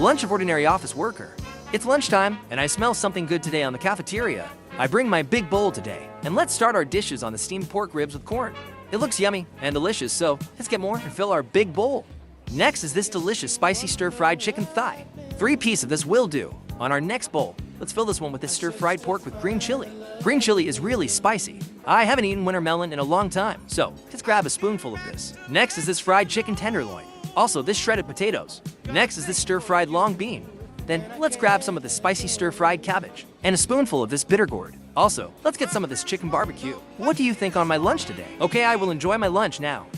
Lunch of ordinary office worker. It's lunchtime, and I smell something good today on the cafeteria. I bring my big bowl today, and let's start our dishes on the steamed pork ribs with corn. It looks yummy and delicious, so let's get more and fill our big bowl. Next is this delicious spicy stir-fried chicken thigh. 3 pieces of this will do. On our next bowl, let's fill this one with this stir-fried pork with green chili. Green chili is really spicy. I haven't eaten winter melon in a long time, so let's grab a spoonful of this. Next is this fried chicken tenderloin. Also, this shredded potatoes. Next is this stir-fried long bean. Then let's grab some of this spicy stir-fried cabbage and a spoonful of this bitter gourd. Also, let's get some of this chicken barbecue. What do you think on my lunch today? Okay, I will enjoy my lunch now.